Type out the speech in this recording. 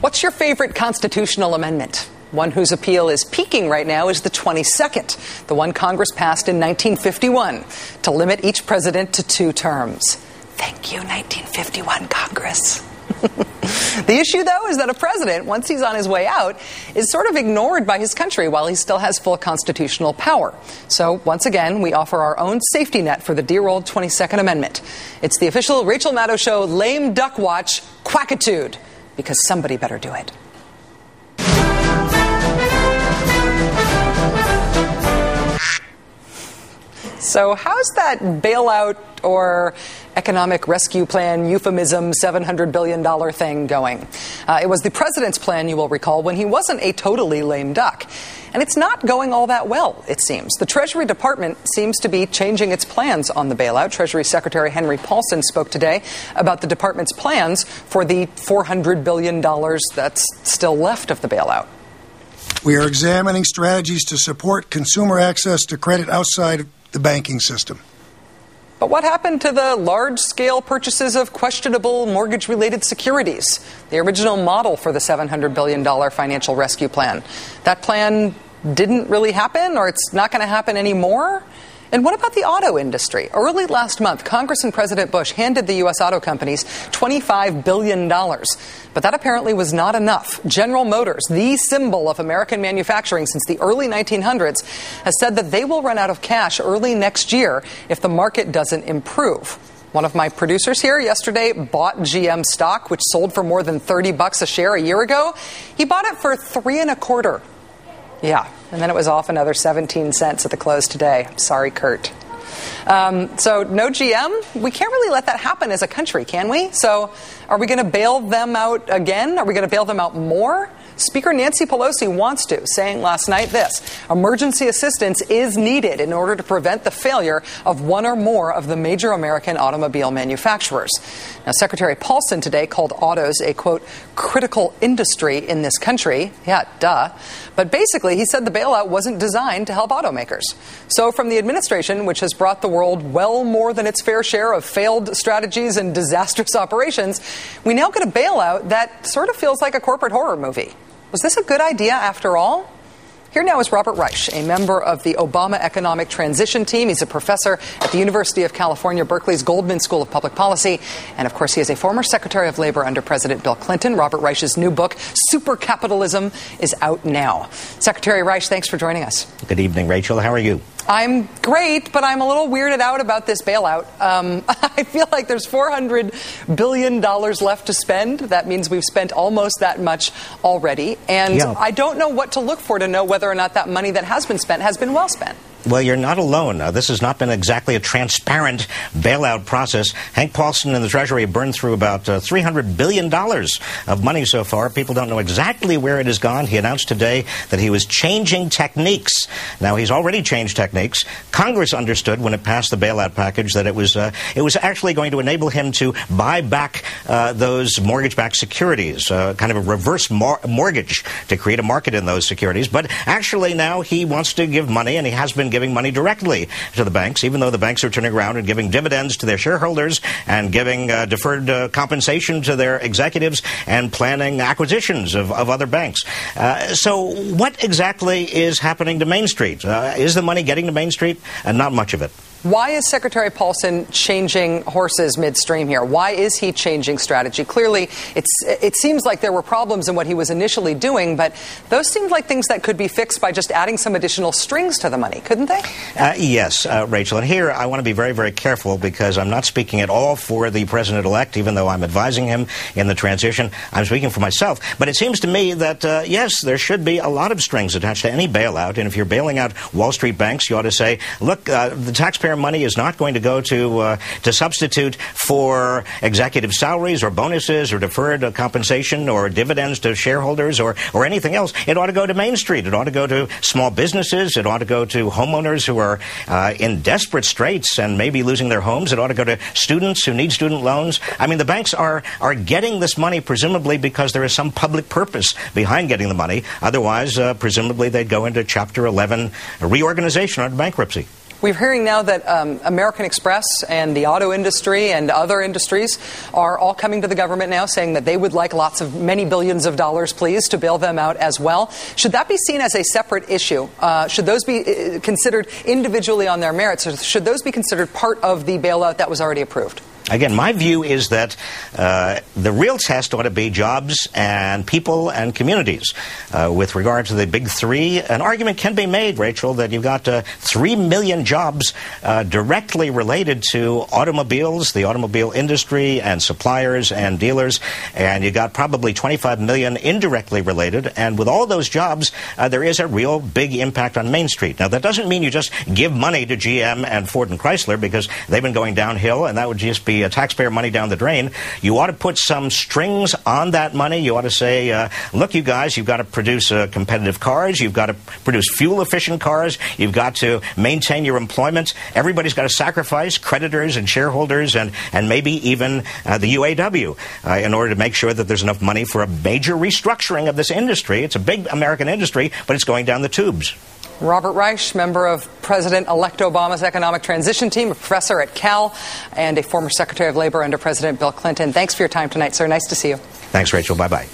What's your favorite constitutional amendment? One whose appeal is peaking right now is the 22nd, the one Congress passed in 1951 to limit each president to 2 terms. Thank you, 1951 Congress. The issue, though, is that a president, once he's on his way out, is sort of ignored by his country while he still has full constitutional power. So, once again, we offer our own safety net for the dear old 22nd Amendment. It's the official Rachel Maddow Show Lame Duck Watch Quackitude, because somebody better do it. So how's that bailout or economic rescue plan euphemism $700 billion thing going? It was the president's plan, you will recall, when he wasn't a totally lame duck. And it's not going all that well, it seems. The Treasury Department seems to be changing its plans on the bailout. Treasury Secretary Henry Paulson spoke today about the department's plans for the $400 billion that's still left of the bailout. We are examining strategies to support consumer access to credit outside the banking system. But what happened to the large-scale purchases of questionable mortgage-related securities, the original model for the $700 billion financial rescue plan? That plan didn't really happen, or it's not going to happen anymore? And what about the auto industry? Early last month, Congress and President Bush handed the U.S. auto companies $25 billion. But that apparently was not enough. General Motors, the symbol of American manufacturing since the early 1900s, has said that they will run out of cash early next year if the market doesn't improve. One of my producers here yesterday bought GM stock, which sold for more than $30 a share a year ago. He bought it for $3.25. Yeah, and then it was off another 17 cents at the close today. I'm sorry, Kurt. So no GM? We can't really let that happen as a country, can we? So are we going to bail them out again? Are we going to bail them out more? Speaker Nancy Pelosi wants to, saying last night this: emergency assistance is needed in order to prevent the failure of one or more of the major American automobile manufacturers. Now, Secretary Paulson today called autos a, quote, critical industry in this country. Yeah, duh. But basically, he said the bailout wasn't designed to help automakers. So from the administration, which has brought the world well more than its fair share of failed strategies and disastrous operations, we now get a bailout that sort of feels like a corporate horror movie. Was this a good idea after all? Here now is Robert Reich, a member of the Obama Economic Transition Team. He's a professor at the University of California, Berkeley's Goldman School of Public Policy. And, of course, he is a former Secretary of Labor under President Bill Clinton. Robert Reich's new book, Super Capitalism, is out now. Secretary Reich, thanks for joining us. Good evening, Rachel. How are you? I'm great, but I'm a little weirded out about this bailout. I feel like there's $400 billion left to spend. That means we've spent almost that much already. And I don't know what to look for to know whether or not that money that has been spent has been well spent. Well, you're not alone. This has not been exactly a transparent bailout process. Hank Paulson and the Treasury have burned through about $300 billion of money so far. People don't know exactly where it has gone. He announced today that he was changing techniques. Now, he's already changed techniques. Congress understood when it passed the bailout package that it was actually going to enable him to buy back those mortgage-backed securities, kind of a reverse mortgage to create a market in those securities. But actually now he wants to give money, and he has been giving money directly to the banks, even though the banks are turning around and giving dividends to their shareholders and giving deferred compensation to their executives and planning acquisitions of other banks. So what exactly is happening to Main Street? Is the money getting to Main Street? Not much of it. Why is Secretary Paulson changing horses midstream here? Why is he changing strategy? Clearly, it seems like there were problems in what he was initially doing, but those seemed like things that could be fixed by just adding some additional strings to the money, couldn't they? Yes, Rachel. And here I want to be very, very careful because I'm not speaking at all for the president-elect, even though I'm advising him in the transition. I'm speaking for myself. But it seems to me that, yes, there should be a lot of strings attached to any bailout. And if you're bailing out Wall Street banks, you ought to say, look, the taxpayer money is not going to go to substitute for executive salaries or bonuses or deferred compensation or dividends to shareholders or anything else. It ought to go to Main Street. It ought to go to small businesses. It ought to go to homeowners who are in desperate straits and maybe losing their homes. It ought to go to students who need student loans. I mean, the banks are getting this money presumably because there is some public purpose behind getting the money. Otherwise, presumably, they'd go into Chapter 11 reorganization or bankruptcy. We're hearing now that American Express and the auto industry and other industries are all coming to the government now saying that they would like many billions of dollars, please, to bail them out as well. Should that be seen as a separate issue? Should those be considered individually on their merits, or should those be considered part of the bailout that was already approved? Again, my view is that the real test ought to be jobs and people and communities. With regard to the big three, an argument can be made, Rachel, that you've got 3 million jobs directly related to automobiles, the automobile industry, and suppliers and dealers, and you got probably 25 million indirectly related. And with all those jobs, there is a real big impact on Main Street. Now, that doesn't mean you just give money to GM and Ford and Chrysler, because they've been going downhill, and that would just be taxpayer money down the drain. You ought to put some strings on that money. You ought to say, look, you guys, you've got to produce competitive cars. You've got to produce fuel-efficient cars. You've got to maintain your employment. Everybody's got to sacrifice, creditors and shareholders and maybe even the UAW in order to make sure that there's enough money for a major restructuring of this industry. It's a big American industry, but it's going down the tubes. Robert Reich, member of President-elect Obama's economic transition team, a professor at Cal, and a former Secretary of Labor under President Bill Clinton. Thanks for your time tonight, sir. Nice to see you. Thanks, Rachel. Bye-bye.